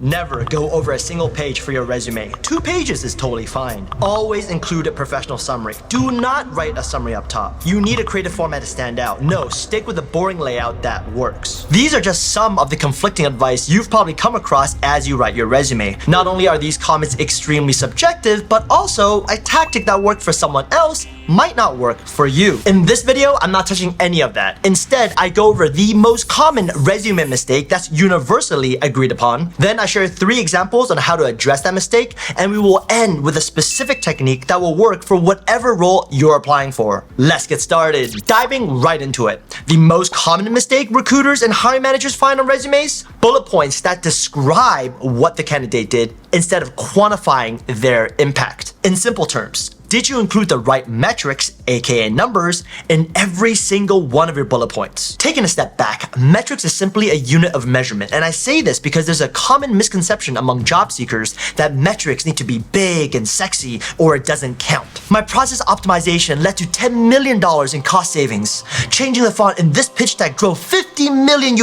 Never go over a single page for your resume. 2 pages is totally fine. Always include a professional summary. Do not write a summary up top. You need a creative format to stand out. No, stick with a boring layout that works. These are just some of the conflicting advice you've probably come across as you write your resume. Not only are these comments extremely subjective, but also a tactic that worked for someone else might not work for you. In this video, I'm not touching any of that. Instead, I go over the most common resume mistake that's universally agreed upon. Then I share 3 examples on how to address that mistake, and we will end with a specific technique that will work for whatever role you're applying for. Let's get started. Diving right into it. The most common mistake recruiters and hiring managers find on resumes? Bullet points that describe what the candidate did instead of quantifying their impact. In simple terms, did you include the right metrics, aka numbers, in every single one of your bullet points? Taking a step back, metrics is simply a unit of measurement, and I say this because there's a common misconception among job seekers that metrics need to be big and sexy or it doesn't count. My process optimization led to $10 million in cost savings, changing the font in this pitch deck drove $50 million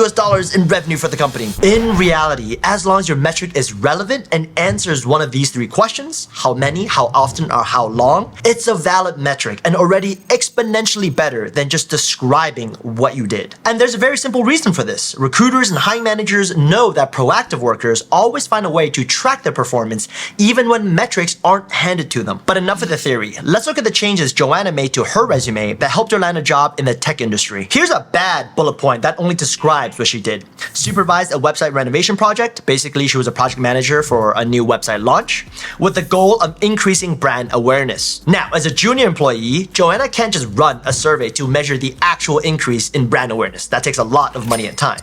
in revenue for the company. In reality, as long as your metric is relevant and answers one of these 3 questions, how many, how often, or how long, it's a valid metric and already exponentially better than just describing what you did. And there's a very simple reason for this. Recruiters and hiring managers know that proactive workers always find a way to track their performance even when metrics aren't handed to them. But enough of the theory. Let's look at the changes Joanna made to her resume that helped her land a job in the tech industry. Here's a bad bullet point that only describes what she did. Supervised a website renovation project. Basically, she was a project manager for a new website launch with the goal of increasing brand awareness. Now, as a junior employee, Joanna can't just run a survey to measure the actual increase in brand awareness. That takes a lot of money and time.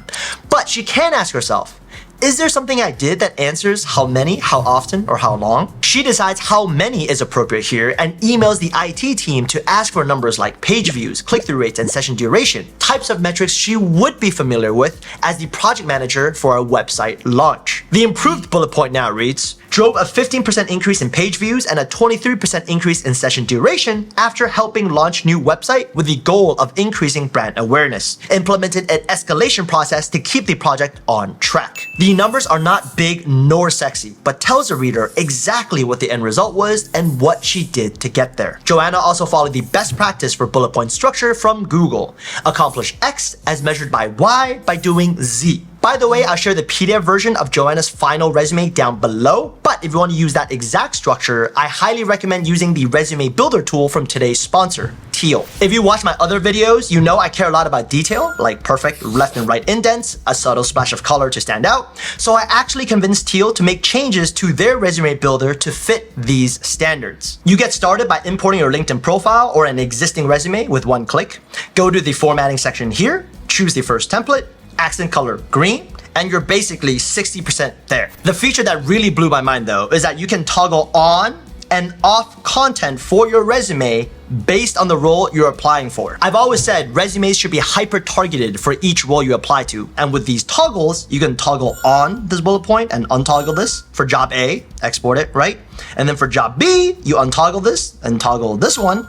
But she can ask herself, is there something I did that answers how many, how often, or how long? She decides how many is appropriate here and emails the IT team to ask for numbers like page views, click-through rates, and session duration, types of metrics she would be familiar with as the project manager for a website launch. The improved bullet point now reads, drove a 15% increase in page views and a 23% increase in session duration after helping launch new website with the goal of increasing brand awareness. Implemented an escalation process to keep the project on track. The numbers are not big nor sexy, but tells the reader exactly what the end result was and what she did to get there. Joanna also followed the best practice for bullet point structure from Google. Accomplish X as measured by Y by doing Z. By the way, I'll share the PDF version of Joanna's final resume down below, but if you want to use that exact structure, I highly recommend using the resume builder tool from today's sponsor, Teal. If you watch my other videos, you know I care a lot about detail, like perfect left and right indents, a subtle splash of color to stand out, so I actually convinced Teal to make changes to their resume builder to fit these standards. You get started by importing your LinkedIn profile or an existing resume with one click. Go to the formatting section here, choose the first template, accent color green, and you're basically 60% there. The feature that really blew my mind though is that you can toggle on and off content for your resume based on the role you're applying for. I've always said resumes should be hyper-targeted for each role you apply to, and with these toggles, you can toggle on this bullet point and untoggle this. For job A, export it, right? And then for job B, you untoggle this and toggle this one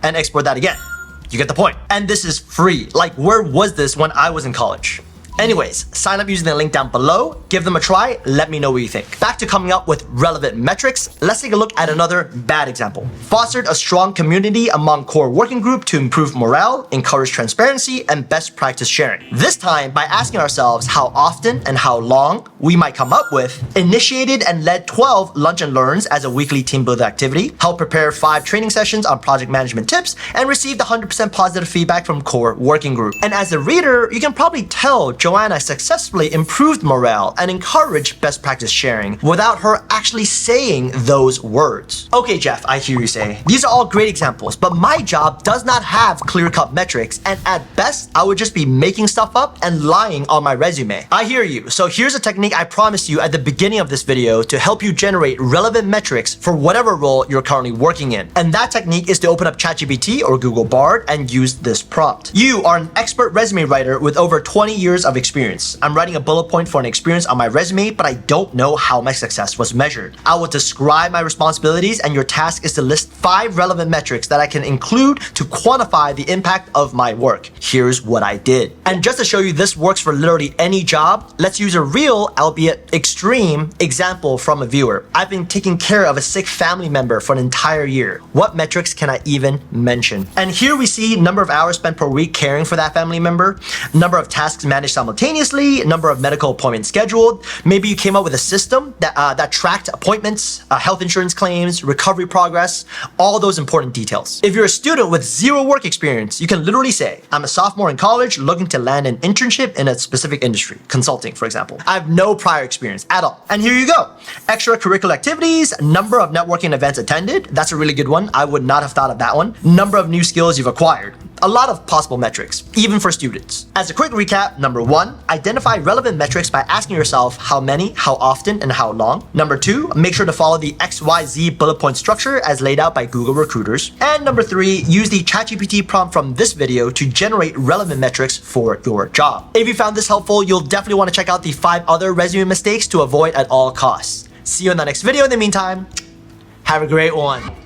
and export that again. You get the point. And this is free. Like, where was this when I was in college? Anyways, sign up using the link down below, give them a try, let me know what you think. Back to coming up with relevant metrics, let's take a look at another bad example. Fostered a strong community among core working group to improve morale, encourage transparency, and best practice sharing. This time, by asking ourselves how often and how long we might come up with, initiated and led 12 lunch and learns as a weekly team building activity, helped prepare 5 training sessions on project management tips, and received 100% positive feedback from core working group. And as a reader, you can probably tell Joanna successfully improved morale and encouraged best practice sharing without her actually saying those words. Okay, Jeff, I hear you say. These are all great examples, but my job does not have clear-cut metrics, and at best, I would just be making stuff up and lying on my resume. I hear you. So here's a technique I promised you at the beginning of this video to help you generate relevant metrics for whatever role you're currently working in. And that technique is to open up ChatGPT or Google Bard and use this prompt. You are an expert resume writer with over 20 years of of experience. I'm writing a bullet point for an experience on my resume, but I don't know how my success was measured. I will describe my responsibilities, and your task is to list 5 relevant metrics that I can include to quantify the impact of my work. Here's what I did. And just to show you this works for literally any job, let's use a real, albeit extreme, example from a viewer. I've been taking care of a sick family member for an entire year. What metrics can I even mention? And here we see number of hours spent per week caring for that family member, number of tasks managed simultaneously, number of medical appointments scheduled. Maybe you came up with a system that tracked appointments, health insurance claims, recovery progress, all those important details. If you're a student with 0 work experience, you can literally say, I'm a sophomore in college looking to land an internship in a specific industry, consulting, for example. I have no prior experience at all. And here you go. Extracurricular activities, number of networking events attended. That's a really good one. I would not have thought of that one. Number of new skills you've acquired. A lot of possible metrics, even for students. As a quick recap, number 1, identify relevant metrics by asking yourself how many, how often, and how long. Number 2, make sure to follow the XYZ bullet point structure as laid out by Google recruiters. And number 3, use the ChatGPT prompt from this video to generate relevant metrics for your job. If you found this helpful, you'll definitely want to check out the 5 other resume mistakes to avoid at all costs. See you in the next video. In the meantime, have a great one.